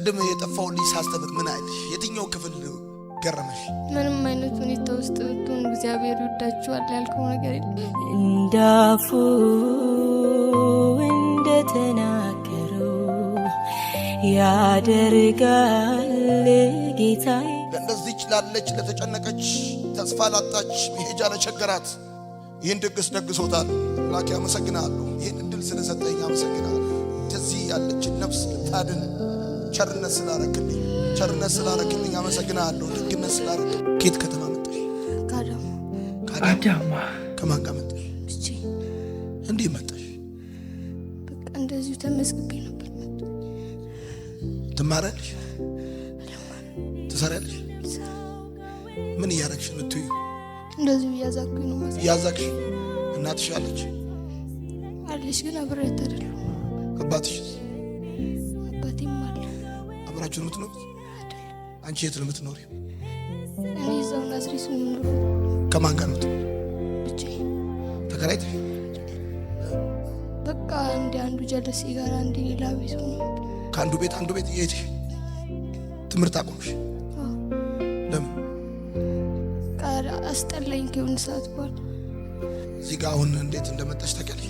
ቅድም የጠፋውን ልጅ ሳስተምር ምን አይልሽ? የትኛው ክፍል ገረመሽ? ምንም አይነት ሁኔታ ውስጥ ብትሆኑ እግዚአብሔር ይወዳችኋል ያልከው ነገር የለም። እንዳፉ እንደተናገረው ያደርጋል ጌታዬ። ለእንደዚች ላለች ለተጨነቀች ተስፋ ላጣች መሄጃ ለቸገራት ይህን ድግስ ደግሶታል። አምላኬ አመሰግናለሁ። ይህን እድል ስለሰጠኝ አመሰግናለሁ። ተዚህ ያለችን ነፍስ ልታድን ቸርነት ስላረክልኝ አመሰግናለሁ። ደግነት ስላረክልኝ። ከየት ከተማ መጣሽ? ከአዳማ። ከማን ጋር መጣሽ? ብቻዬን። እንዴት መጣሽ? በቃ እንደዚሁ ተመስግቤ ነበር። ትማሪያለሽ? ትሰሪያለሽ? ምን እያረግሽ ነው? እንደዚሁ እያዛኩኝ ነው። እያዛክሽ? እናትሽ አለች? አለች፣ ግን አብሬያት አይደለሁም። አባትሽስ? አባቴም አለ። አብራችሁ ነው የምትኖሩት? አንቺ የት ነው የምትኖሪው? እኔ እዛው ናዝሬት ነው የምኖረው። ከማን ጋር ነው? ብቻዬን። ተከራይተሽ? በቃ አንዱ ጀለሴ ጋር አንድ ሌላ ቤት ነው። ከአንዱ ቤት አንዱ ቤት እየሄድሽ ትምህርት አቆምሽ? ለምን? አስጠላኝ ከሆነ ሰዓት በኋላ። እዚህ ጋር አሁን እንዴት እንደመጣሽ ታውቂያለሽ?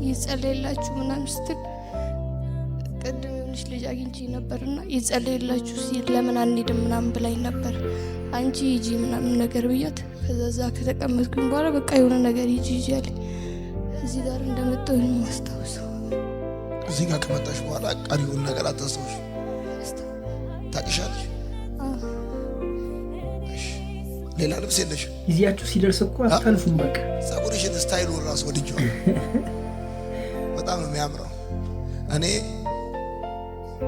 ይጸለይላችሁ ምናምን ስትል ቅድም የሆነች ልጅ አግኝቼ ነበርና ይጸለይላችሁ ሲል ለምን አንሄድም ምናምን ብላኝ ነበር። አንቺ ሂጂ ምናምን ነገር ብያት ከዛ ከተቀመጥኩኝ በኋላ በቃ የሆነ ነገር ሂጂ አለኝ። እዚህ ጋር እንደመጣሁ ነው የማስታውሰው። እዚህ ጋር ከመጣሽ በኋላ ቀሪውን ነገር አታስታውሽ? ታውቂሻለሽ? ሌላ ልብስ የለሽ? ጊዜያችሁ ሲደርስ እኮ አታልፉም። በቃ ጸጉርሽን ስታይሉን ራስ ወድጄዋለሁ። በጣም ነው የሚያምረው። እኔ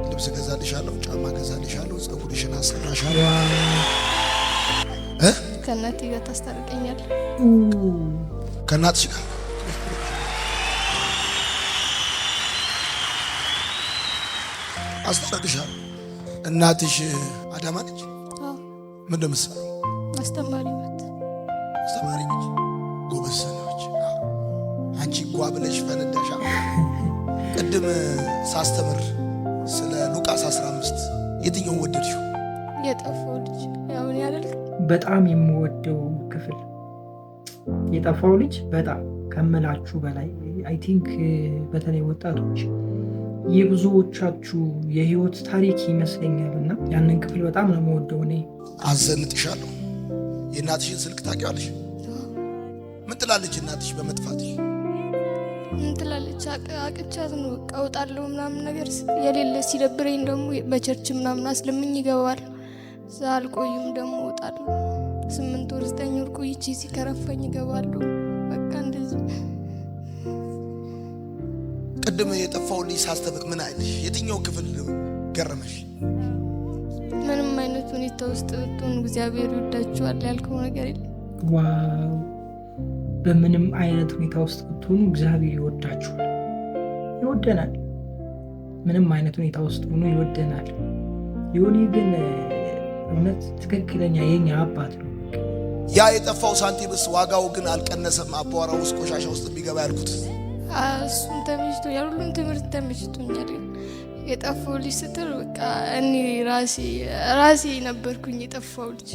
ልብስ ገዛልሻለሁ፣ ጫማ ገዛልሻለሁ፣ ጸጉርሽን አሰራሻለሁ። ከእናቴ ጋር ታስታርቀኛለህ? ከእናትሽ ጋር አስታርቅሻለሁ። እናትሽ አዳማ ነች? ምን እንደምትሰራው? አስተማሪ ናት። አስተማሪ ነች። ጎበዝ ነች። አንቺ ጓ ብለሽ ፈነዳሻ። ቅድም ሳስተምር ስለ ሉቃስ 15 የትኛውን ወደድሽው? የጠፋው ልጅ ያውን ያደል በጣም የምወደው ክፍል የጠፋው ልጅ በጣም ከምላችሁ በላይ አይ ቲንክ በተለይ ወጣቶች የብዙዎቻችሁ የህይወት ታሪክ ይመስለኛል እና ያንን ክፍል በጣም ነው የምወደው። እኔ አዘንጥሻለሁ። የእናትሽን ስልክ ታውቂዋለሽ? ምን ትላለች እናትሽ በመጥፋትሽ? ምን ትላለች? አቅቻት ነው በቃ እወጣለሁ ምናምን ነገር የሌለ ሲደብረኝ ደግሞ በቸርች ምናምን አስለምኝ ይገባል። እዛ አልቆይም ደግሞ እወጣለሁ። 8 ወር 9 ወር ቆይቼ ሲከረፈኝ ይገባለሁ። በቃ እንደዚህ። ቅድም የጠፋውን ልጅ ሳስተምር ምን አይልሽ? የትኛው ክፍል ገረመሽ? ምንም አይነት ሁኔታ ውስጥ ብትሆኑ እግዚአብሔር ይወዳችኋል ያልከው ነገር የለም። ዋው! በምንም አይነት ሁኔታ ውስጥ ብትሆኑ እግዚአብሔር ይወዳችኋል። ይወደናል። ምንም አይነት ሁኔታ ውስጥ ሆኖ ይወደናል። ዮኒ ግን እውነት ትክክለኛ የኛ አባት ነው። ያ የጠፋው ሳንቲምስ ዋጋው ግን አልቀነሰም? አቧራ ውስጥ ቆሻሻ ውስጥ የሚገባ ያልኩት እሱን ተመችቶ ያሉን ትምህርት ተመችቶኛል። የጠፋው ልጅ ስትል በቃ እኔ ራሴ ነበርኩኝ የጠፋው ልጅ።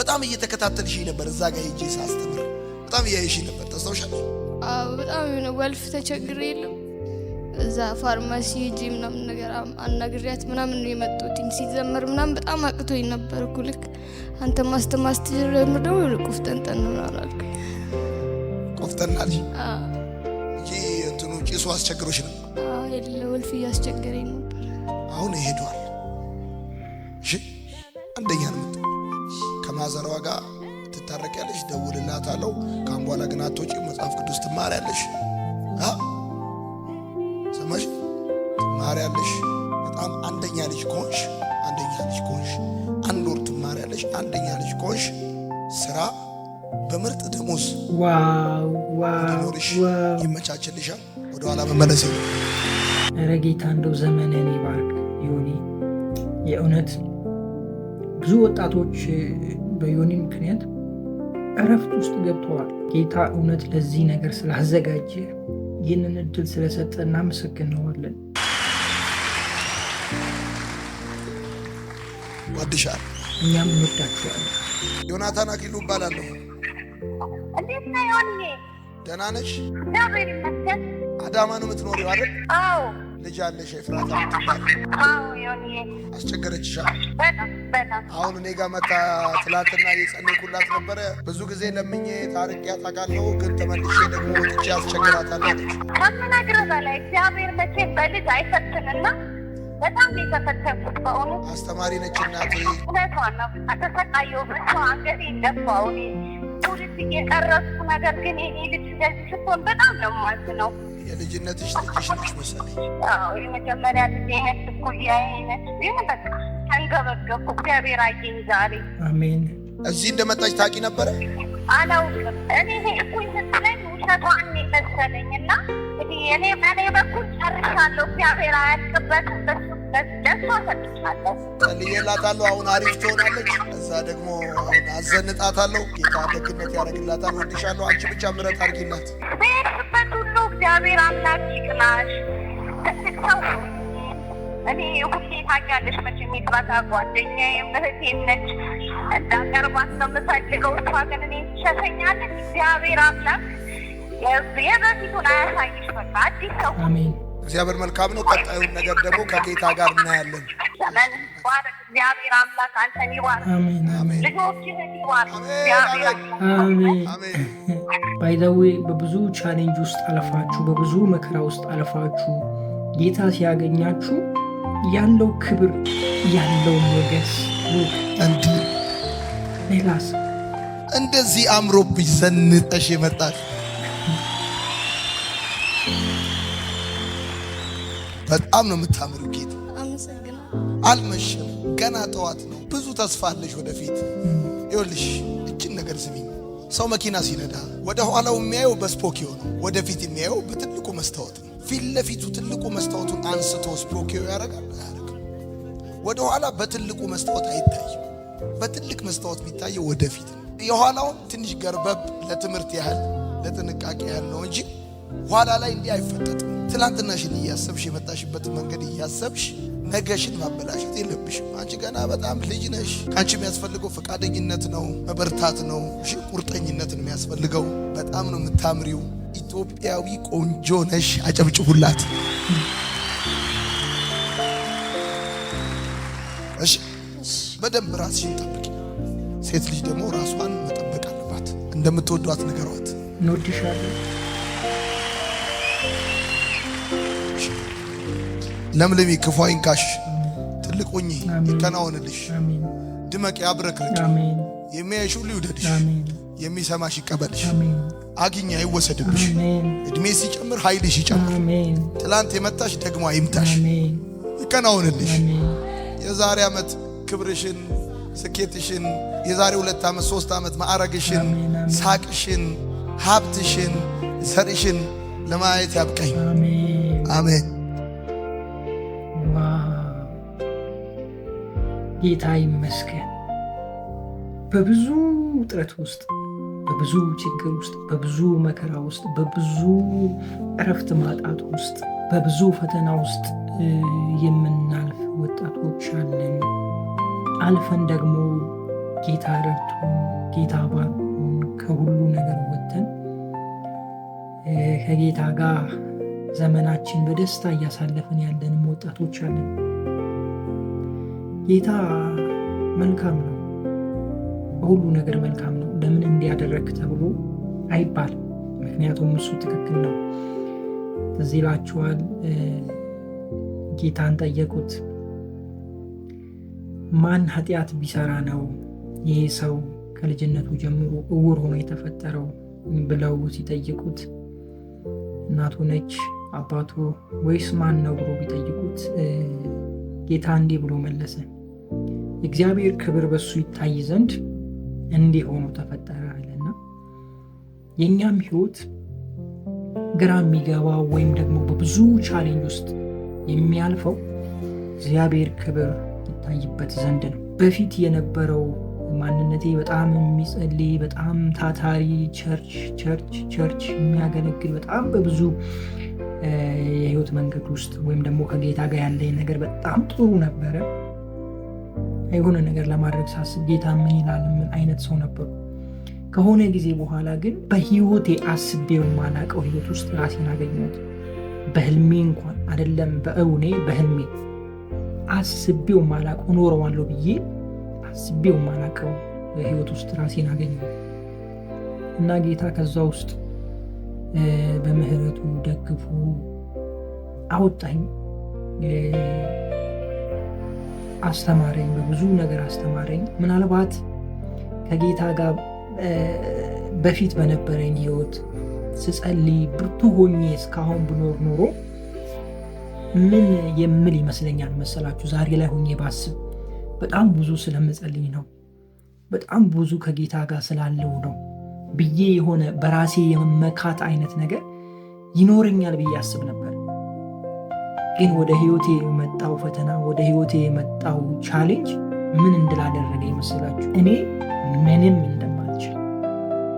በጣም እየተከታተልሽ ነበር። እዛ ጋር ሄጄ ሳስተምር በጣም እያየሽ ነበር። ታስታውሻለሽ? በጣም የሆነ ወልፍ ተቸግሬ የለም እዛ ፋርማሲ ሄጄ ምናምን ነገር አናግሪያት ምናምን ነው የመጡትኝ። ሲዘመር ምናምን በጣም አቅቶኝ ነበር እኮ ልክ አንተ ማስተማር ስትጀምር ደግሞ ቆፍጠንጠን ነው አላልኩኝ? ቆፍጠን አልሽ እንጂ እንትኑ ጭሱ አስቸግሮሽ ነው? የለ ወልፍ እያስቸገረኝ ነበር። አሁን ይሄዷል። እሺ አንደኛ ነው ከማዘራዋ ጋር ትታረቂያለሽ። ደውልላታለሁ። ካሁን በኋላ ግን አትወጪም። መጽሐፍ ቅዱስ ትማሪያለሽ። ሰማሽ? ትማሪያለሽ። በጣም አንደኛ ልጅ ከሆንሽ 1 ወር ትማሪያለሽ። አንደኛ ልጅ ከሆንሽ ስራ በምርጥ ደሞዝ ይመቻችልሻል። ወደኋላ መመለስ ነው። ኧረ ጌታ እንደው ዘመንን ይባርክ ዮኒ። የእውነት ብዙ ወጣቶች በዮኒ ምክንያት እረፍት ውስጥ ገብተዋል። ጌታ እውነት ለዚህ ነገር ስላዘጋጀ ይህንን እድል ስለሰጠ እናመሰግነዋለን። ወድሻለሁ። እኛም እንወዳችኋለን። ዮናታን አክሊሉ እባላለሁ። እንዴት ነህ ዮኒ? ደህና ነሽ? እግዚአብሔር ይመስገን። አዳማ ነው የምትኖሪው አይደል? አዎ። ልጅ አለሽ ኤፍራታ የምትባል? አዎ ዮኒ። አስቸገረችሻ? በጣም አሁን እኔ ጋር መታ ትላንትና የጸለይኩላት ነበረ። ብዙ ጊዜ ለምኜ ታርቂያት አውቃለሁ፣ ግን ተመልሼ ደግሞ ወጥቼ አስቸግራታለሁ አለች። ከምነግርህ በላይ እግዚአብሔር መቼም በልጅ አይፈትንና በጣም የተፈተንኩት በእውነት። አስተማሪ ነች እናቴ። እውነቷን ነው። ተሰቃየሁ። ብቻ አንገቴ ደፋው። ፖሊስ እየቀረስኩ ነገር ግን የኔ ልጅ እንደዚህ ስትሆን በጣም ነው የማዝነው። የልጅነትሽ ልጅሽ ነች መሰለኝ። አዎ የመጀመሪያ ልጅ ነች፣ እኩያዬ ነች። ግን በቃ ተንገበገብኩ። እግዚአብሔር አየኝ ዛሬ። አሜን። እዚህ እንደመጣች ታውቂ ነበረ? አላውቅም። እኔ ሄድኩኝ ስትለኝ ውሸቷን መሰለኝ እና እንግዲህ እኔ በእኔ በኩል ጨርሻለሁ። እግዚአብሔር አያልቅበትም። ለእሷ ሰጥቻለሁ፣ ጸልዬላታለሁ። አሁን አሪፍ ትሆናለች። እዛ ደግሞ አሁን አዘንጣታለሁ። ጌታ ደግነት ያደርግላታል። ወድሻለሁ። አንቺ ብቻ ምሕረት አድርጊላት። በሄድኩበት ሁሉ እግዚአብሔር አምላክ ይቅናሽ። ትልቅ ሰው እኔ ሁሌ ታውቂያለሽ መቼም የጥራት ጓደኛዬም እህቴም ነች። እንዳቀርባት ነው የምፈልገው። እሷ ግን እኔ ትሸሸኛለች። እግዚአብሔር አምላክ የበፊቱን አያሳይሽ። በቃ አዲስ ሰው። አሜን። እግዚአብሔር መልካም ነው። ቀጣዩን ነገር ደግሞ ከጌታ ጋር እናያለን። ዘመን ባረክ። እግዚአብሔር አምላክ አንተን ይባርክ። አሜን። አሜን። ልጆችህን ይባርክ። እግዚአብሔር አምላክ አሜን። አሜን። ባይዘዌ በብዙ ቻሌንጅ ውስጥ አልፋችሁ፣ በብዙ መከራ ውስጥ አልፋችሁ ጌታ ሲያገኛችሁ ያለው ክብር ያለው ሞገስ እንዲህ ሌላስ እንደዚህ አምሮብሽ ዘንጠሽ የመጣሽ በጣም ነው የምታምሩ። ጌታ አመሰግናለሁ። አልመሸም፣ ገና ጠዋት ነው። ብዙ ተስፋ አለሽ ወደፊት። ይኸውልሽ እችን ነገር ስሚኝ። ሰው መኪና ሲነዳ ወደ ኋላው የሚያየው በስፖኪዮ ነው፣ ወደፊት የሚያየው በትልቁ መስታወት ነው። ፊት ለፊቱ ትልቁ መስታወቱን አንስቶ ስፖኪዮ ያደርጋል አያደርግም? ወደ ኋላ በትልቁ መስታወት አይታይም። በትልቅ መስታወት የሚታየው ወደፊት ነው። የኋላውን ትንሽ ገርበብ ለትምህርት ያህል ለጥንቃቄ ያህል ነው እንጂ ኋላ ላይ እንዲህ አይፈጠጥም። ትላንትናሽን እያሰብሽ የመጣሽበትን መንገድ እያሰብሽ ነገሽን ማበላሸት የለብሽም። አንቺ ገና በጣም ልጅ ነሽ። ከአንቺ የሚያስፈልገው ፈቃደኝነት ነው፣ መበርታት ነው፣ ቁርጠኝነትን የሚያስፈልገው። በጣም ነው የምታምሪው። ኢትዮጵያዊ ቆንጆ ነሽ። አጨብጭቡላት። እሺ፣ በደንብ ራስሽን ጠብቂ። ሴት ልጅ ደግሞ ራሷን መጠበቅ አለባት። እንደምትወዷት ንገሯት። እንወድሻለን። ለምልሚ፣ ክፉ አይንካሽ፣ ትልቅ ሁኚ፣ ይከናወንልሽ፣ አሜን። ድመቅ፣ ያብረክርክ። አሜን። የሚያይሽ ሁሉ ይውደድሽ፣ አሜን። የሚሰማሽ ይቀበልሽ። አሜን። አግኝ አይወሰድብሽ። አሜን። እድሜ ሲጨምር ኃይልሽ ይጨምር። አሜን። ትላንት የመታሽ ደግሞ አይምታሽ፣ አሜን። ይከናወንልሽ። አሜን። የዛሬ ዓመት ክብርሽን፣ ስኬትሽን፣ የዛሬ 2 ዓመት 3 ዓመት ማዕረግሽን፣ አሜን። አሜን። ሳቅሽን፣ ሀብትሽን፣ ዘርሽን ለማየት ያብቃኝ። አሜን። አሜን። ጌታ ይመስገን። በብዙ ውጥረት ውስጥ፣ በብዙ ችግር ውስጥ፣ በብዙ መከራ ውስጥ፣ በብዙ እረፍት ማጣት ውስጥ፣ በብዙ ፈተና ውስጥ የምናልፍ ወጣቶች አለን። አልፈን ደግሞ ጌታ ረድቶን፣ ጌታ ባርኮን ከሁሉ ነገር ወጥተን ከጌታ ጋር ዘመናችን በደስታ እያሳለፍን ያለንም ወጣቶች አለን። ጌታ መልካም ነው፣ በሁሉ ነገር መልካም ነው። ለምን እንዲያደረግ ተብሎ አይባልም፣ ምክንያቱም እሱ ትክክል ነው። ትዝ ይላችኋል፣ ጌታን ጠየቁት፣ ማን ኃጢአት ቢሰራ ነው ይህ ሰው ከልጅነቱ ጀምሮ እውር ሆኖ የተፈጠረው ብለው ሲጠይቁት እናቱ ነች አባቱ ወይስ ማን ነው ብሎ ቢጠይቁት ጌታ እንዲህ ብሎ መለሰ፣ የእግዚአብሔር ክብር በሱ ይታይ ዘንድ እንዲህ ሆኖ ተፈጠረ አለና የእኛም ህይወት ግራ የሚገባው ወይም ደግሞ በብዙ ቻሌንጅ ውስጥ የሚያልፈው እግዚአብሔር ክብር ይታይበት ዘንድ ነው። በፊት የነበረው ማንነቴ በጣም የሚጸልይ በጣም ታታሪ ቸርች የሚያገለግል በጣም በብዙ የህይወት መንገድ ውስጥ ወይም ደግሞ ከጌታ ጋር ያለኝ ነገር በጣም ጥሩ ነበረ። የሆነ ነገር ለማድረግ ሳስብ ጌታ ምን ይላል ምን አይነት ሰው ነበሩ። ከሆነ ጊዜ በኋላ ግን በህይወቴ አስቤው የማላውቀው ህይወት ውስጥ ራሴን አገኘሁት። በህልሜ እንኳን አይደለም በእውኔ በህልሜ አስቤው የማላውቀው ኖረዋለሁ ብዬ አስቤው የማላውቀው ህይወት ውስጥ ራሴን አገኘሁት እና ጌታ ከዛ ውስጥ በምህረቱ ደግፎ አወጣኝ፣ አስተማረኝ፣ በብዙ ነገር አስተማረኝ። ምናልባት ከጌታ ጋር በፊት በነበረኝ ህይወት ስጸልይ ብርቱ ሆኜ እስካሁን ብኖር ኖሮ ምን የምል ይመስለኛል መሰላችሁ? ዛሬ ላይ ሆኜ ባስብ በጣም ብዙ ስለምጸልይ ነው፣ በጣም ብዙ ከጌታ ጋር ስላለው ነው ብዬ የሆነ በራሴ የመመካት አይነት ነገር ይኖረኛል ብዬ አስብ ነበር። ግን ወደ ህይወቴ የመጣው ፈተና፣ ወደ ህይወቴ የመጣው ቻሌንጅ ምን እንድላደረገ ይመስላችሁ? እኔ ምንም እንደማልችል፣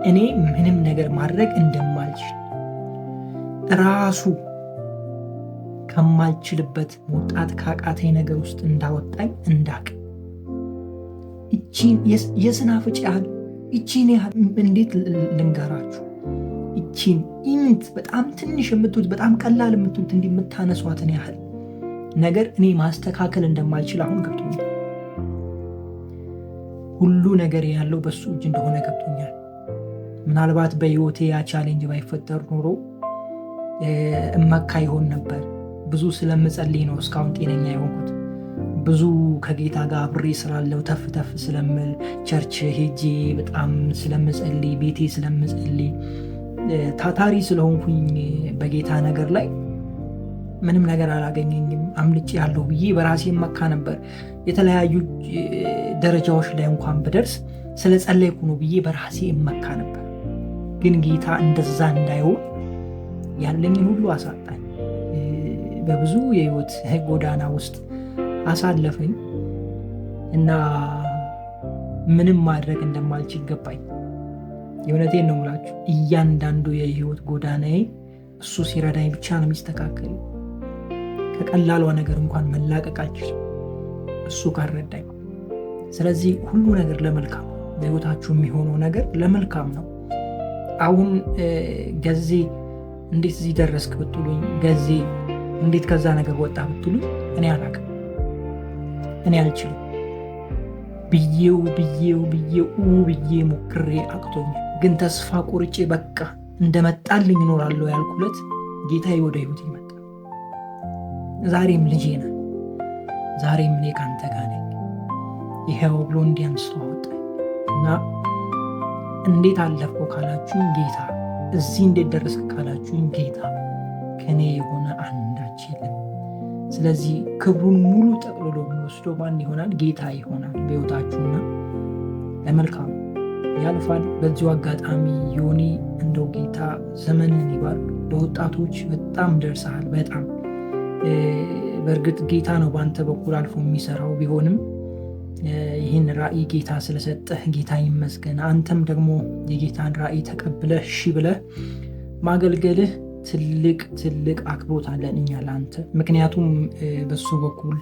እኔ ምንም ነገር ማድረግ እንደማልችል ራሱ ከማልችልበት መውጣት ካቃተኝ ነገር ውስጥ እንዳወጣኝ እንዳቅ እቺን የስናፍጭ ያህል እቺን ያህል እንዴት ልንገራችሁ? እቺን ኢምንት በጣም ትንሽ የምትሉት በጣም ቀላል የምትሉት እንዲህ የምታነሷትን ያህል ነገር እኔ ማስተካከል እንደማልችል አሁን ገብቶኛል። ሁሉ ነገር ያለው በሱ እጅ እንደሆነ ገብቶኛል። ምናልባት በህይወቴ ያ ቻሌንጅ ባይፈጠር ኖሮ እመካ ይሆን ነበር። ብዙ ስለምጸልይ ነው እስካሁን ጤነኛ የሆንኩት። ብዙ ከጌታ ጋር አብሬ ስላለው ተፍ ተፍ ስለምል ቸርች ሄጄ በጣም ስለምጸልይ ቤቴ ስለምጸልይ ታታሪ ስለሆንኩኝ በጌታ ነገር ላይ ምንም ነገር አላገኘኝም አምልጬ ያለው ብዬ በራሴ መካ ነበር። የተለያዩ ደረጃዎች ላይ እንኳን ብደርስ ስለ ጸለይኩ ነው ብዬ በራሴ መካ ነበር። ግን ጌታ እንደዛ እንዳይሆን ያለኝን ሁሉ አሳጣኝ። በብዙ የህይወት ጎዳና ውስጥ አሳለፈኝ እና ምንም ማድረግ እንደማልችል ገባኝ። የእውነቴን ነው የምላችሁ። እያንዳንዱ የህይወት ጎዳናዬ እሱ ሲረዳኝ ብቻ ነው የሚስተካከል። ከቀላሏ ነገር እንኳን መላቀቅ አልችልም እሱ ካልረዳኝ። ስለዚህ ሁሉ ነገር ለመልካም፣ በህይወታችሁ የሚሆነው ነገር ለመልካም ነው። አሁን ገዜ እንዴት እዚህ ደረስክ ብትሉኝ፣ ገዜ እንዴት ከዛ ነገር ወጣ ብትሉኝ እኔ አላቅም፣ እኔ አልችልም። ብዬው ብዬ ሞክሬ አቅቶኛል። ግን ተስፋ ቆርጬ በቃ እንደመጣልኝ እኖራለሁ ያልኩለት ጌታዬ ወደ ህይወት ይመጣ። ዛሬም ልጄ ነህ፣ ዛሬም እኔ ካንተ ጋር ነኝ ይሄው ብሎ እንዲያንስቶ አወጣኝ እና እንዴት አለፈው ካላችሁኝ ጌታ፣ እዚህ እንዴት ደረስክ ካላችሁኝ ጌታ፣ ከኔ የሆነ አንዳች የለም። ስለዚህ ክብሩን ሙሉ ጠቅልሎ የሚወስደው ማን ይሆናል? ጌታ ይሆናል በህይወታችሁና ለመልካም ያልፋል። በዚሁ አጋጣሚ ዮኒ እንደው ጌታ ዘመንን ይባርክ። ለወጣቶች በጣም ደርሰሃል። በጣም በእርግጥ ጌታ ነው በአንተ በኩል አልፎ የሚሰራው ቢሆንም ይህን ራእይ ጌታ ስለሰጠህ ጌታ ይመስገን። አንተም ደግሞ የጌታን ራእይ ተቀብለህ እሺ ብለህ ማገልገልህ ትልቅ አክብሮት አለን እኛ ለአንተ። ምክንያቱም በሱ በኩል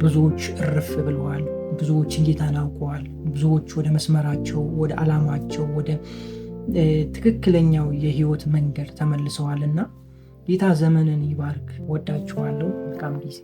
ብዙዎች እርፍ ብለዋል፣ ብዙዎች ጌታን አውቀዋል፣ ብዙዎች ወደ መስመራቸው፣ ወደ ዓላማቸው፣ ወደ ትክክለኛው የህይወት መንገድ ተመልሰዋልና ጌታ ዘመንን ይባርክ። ወዳችኋለሁ። መልካም ጊዜ